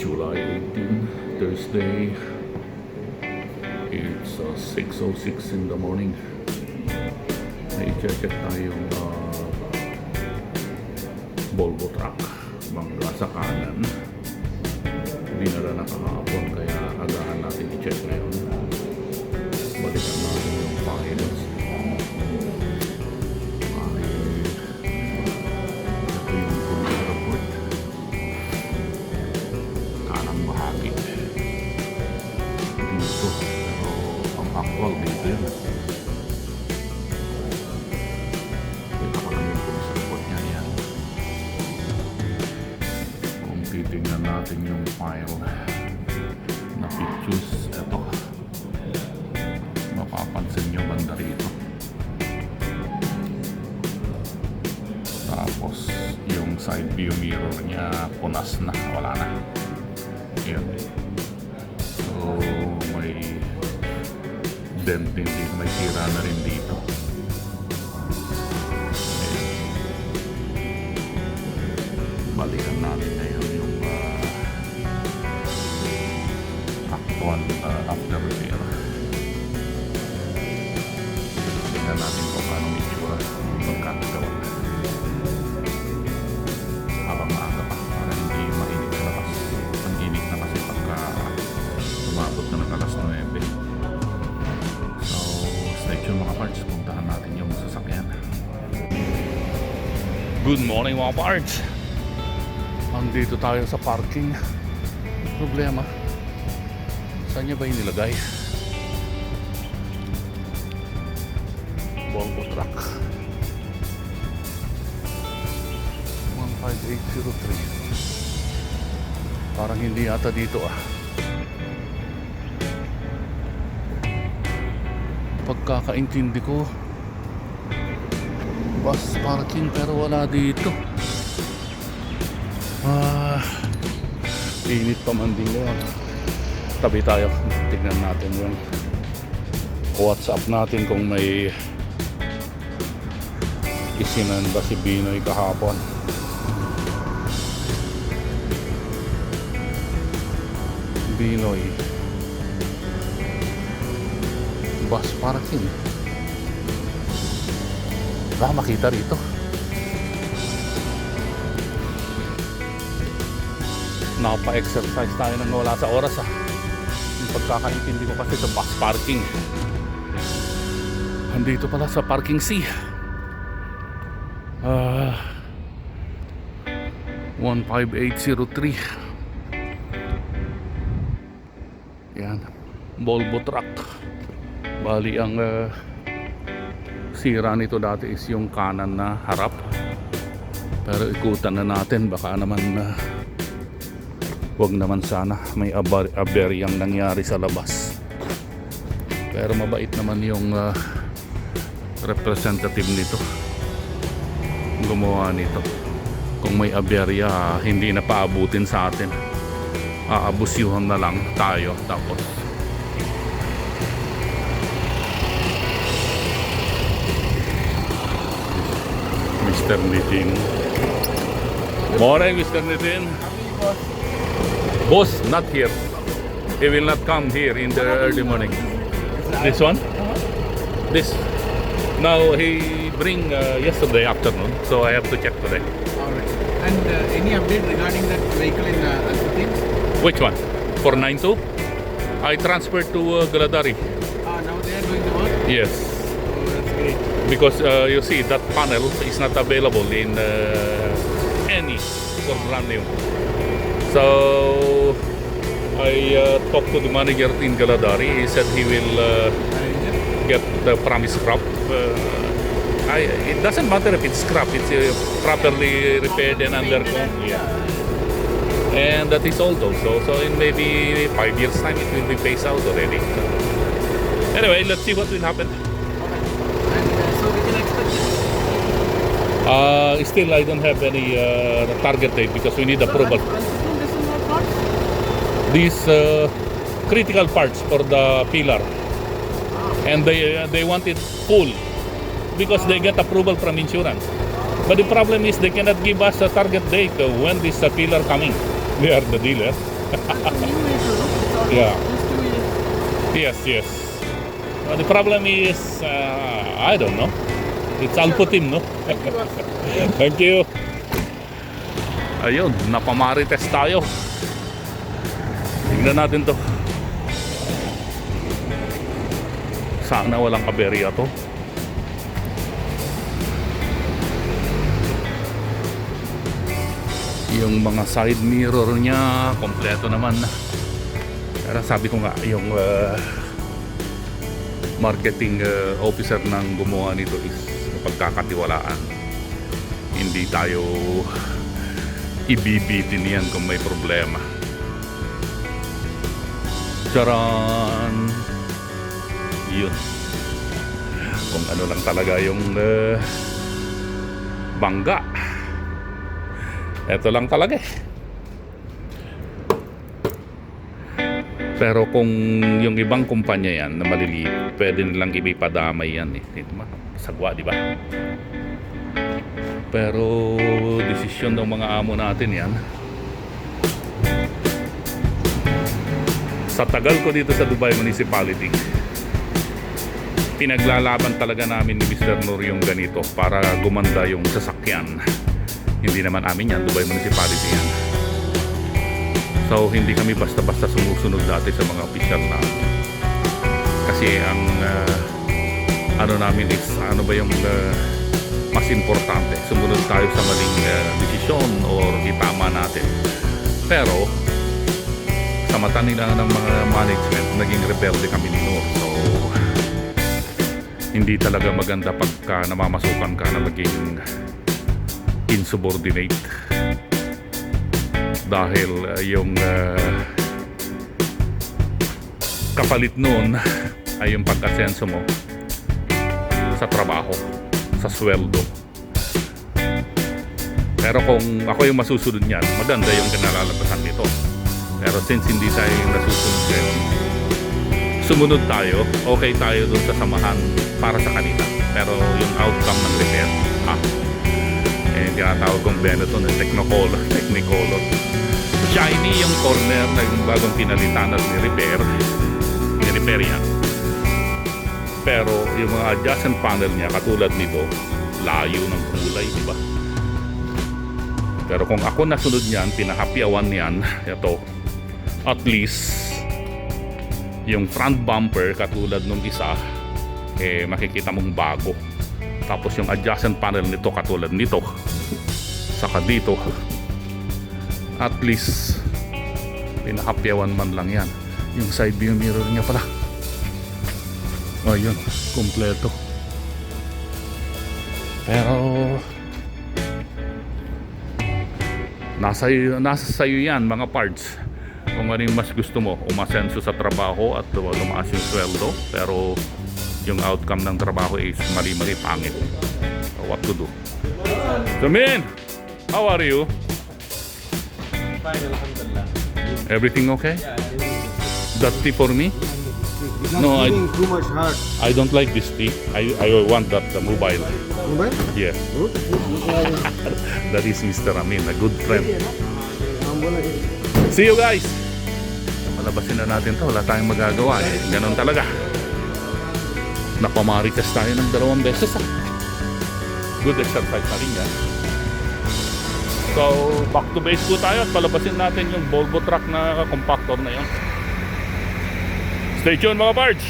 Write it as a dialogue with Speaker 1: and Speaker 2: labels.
Speaker 1: July 18, Thursday. It's 6:06 in the morning. May check tayong Volvo truck bangga sa kanan. Dinala na kahapon kaya agahan natin i-check ngayon. Balikan natin yung files. Ito yung police report. Kanang bahagi. Dito. Pero ang actual dito yun. Kita ko lang yung police report niya yan. Kung titignan natin yung file na pictures, ito. Mapapansin nyo banda rito. Tapos yung side view mirror niya punas na, wala na. Yun. So may dent din dito, may sira na rin dito. Balikan natin ngayon yung actual after repair. Tingnan natin kung paano itsura pagkakagawa habang maaga pa para hindi mainit sa labas. Ang init na kasi pagka umabot na ng alas 9. So stay tuned mga parts, puntahan natin yung sasakyan. Good morning mga parts. Andito tayo sa parking. Problema, saan niya ba inilagay? Volvo truck 15803. Parang hindi yata dito Pagkakaintindi ko bus parking pero wala dito. Init pa man din ngayon. Tabi tayo, tignan natin yung WhatsApp natin kung may isinan ba si Binoy kahapon. Binoy bus parking, baka makita rito. Napa-exercise tayo nang wala sa oras Yung pagkakaintindi ko kasi sa bus parking, andito pala sa parking C. 15803. Yan, Volvo truck. Bali ang sira nito dati is yung kanan na harap, pero ikutan na natin, baka naman wag naman sana may aberyang nangyari sa labas. Pero mabait naman yung representative nito, gumawa nito. Kung may aberya, hindi na paabutin sa atin, aabusyuhan na lang tayo. Tapos Mr. Nitin. Morning Mr. Nitin. Boss not here. He will not come here in the early morning. This one? This. Now he bring yesterday afternoon, so I have to check today.
Speaker 2: Alright. And any update regarding that vehicle in Al-Fatih?
Speaker 1: Which one? 492? I transferred to Galadari.
Speaker 2: Now they are doing the work?
Speaker 1: Yes.
Speaker 2: Oh, that's great.
Speaker 1: Because you see that panel is not available in any for brand new. So I talked to the manager in Galadari. He said he will get the promised scrap. It doesn't matter if it's scrap. It's properly repaired and undergone. Yeah. And that is old also. So in maybe 5 years time it will be phased out already. So anyway, let's see what will happen.
Speaker 2: And so we can expect
Speaker 1: Still I don't have any target date because we need approval. These critical parts for the pillar, and they want it full because they get approval from insurance. But the problem is they cannot give us a target date when this pillar coming. They are the dealer. Yeah. Yes, yes. The problem is, I don't know. It's Alputim, no? Thank you. Ayun, napamarites tayo. Tignan natin to. Sana walang kaberya to. Yung mga side mirror niya kompleto naman. Pero sabi ko nga, yung marketing officer ng gumawa nito is pagkakatiwalaan. Hindi tayo ibibitin yan kung may problema. Charan! Yun. Kung ano lang talaga yung bangga. Ito lang talaga eh. Pero kung yung ibang kumpanya yan na maliliit, pwede nilang ipadamay yan eh. Sagwa, di ba? Pero desisyon ng mga amo natin yan. Sa tagal ko dito sa Dubai Municipality, pinaglalaban talaga namin ni Mr. Nur yung ganito para gumanda yung sasakyan. Hindi naman amin yan, Dubai Municipality yan. So hindi kami basta-basta sumusunod dati sa mga official na. Kasi ang ano namin is, ano ba yung mas importante, sumunod tayo sa maling desisyon or itama natin. Pero sa mata nila ng mga management, naging rebelde kami ni Nur. So hindi talaga maganda pagka namamasukan ka na maging insubordinate. Dahil yung kapalit noon ay yung pagkasenso mo sa trabaho, sa sweldo. Pero kung ako yung masusunod niyan, maganda yung kinalalabasan nito. Pero since hindi tayo yung nasusunod ngayon, sumunod tayo, okay tayo dun sa samahan para sa kanila. Pero yung outcome ng repair, tinatawag kong Benetton, Technicolor. Shiny yung corner na yung bagong pinalitan at ni-repair yan. Pero yung mga adjacent panel niya, katulad nito, layo ng kulay, di ba? Pero kung ako nasunod niyan, pinahapyawan niyan, ito, at least yung front bumper katulad nung isa, makikita mong bago. Tapos yung adjacent panel nito katulad nito, saka dito, at least pinahapyawan man lang yan. Yung side view mirror niya pala, ayun, kompleto. Pero nasa sayo yan mga parts, kung ano yung mas gusto mo, umasenso sa trabaho at lumaas yung sweldo, pero yung outcome ng trabaho is mali-mali, pangit. So what to do? Samin, how are you?
Speaker 2: Fine, alhamdulillah.
Speaker 1: Everything okay?
Speaker 2: Yeah,
Speaker 1: That tea for me?
Speaker 3: It's not
Speaker 1: No,
Speaker 3: giving too much hard.
Speaker 1: I don't like this tea. I want that mobile.
Speaker 3: Mobile?
Speaker 1: Yes.
Speaker 3: Good.
Speaker 1: That is Mr. Amin, a good friend.
Speaker 3: I'm gonna
Speaker 1: See you guys! Malabasin na natin to. Wala tayong magagawa eh. Ganon talaga. Napamarites tayo ng 2 beses ah. Good exercise na rin yan. So, back to base po tayo at palabasin natin yung Volvo truck na compactor na yun. Stay tuned mga parts!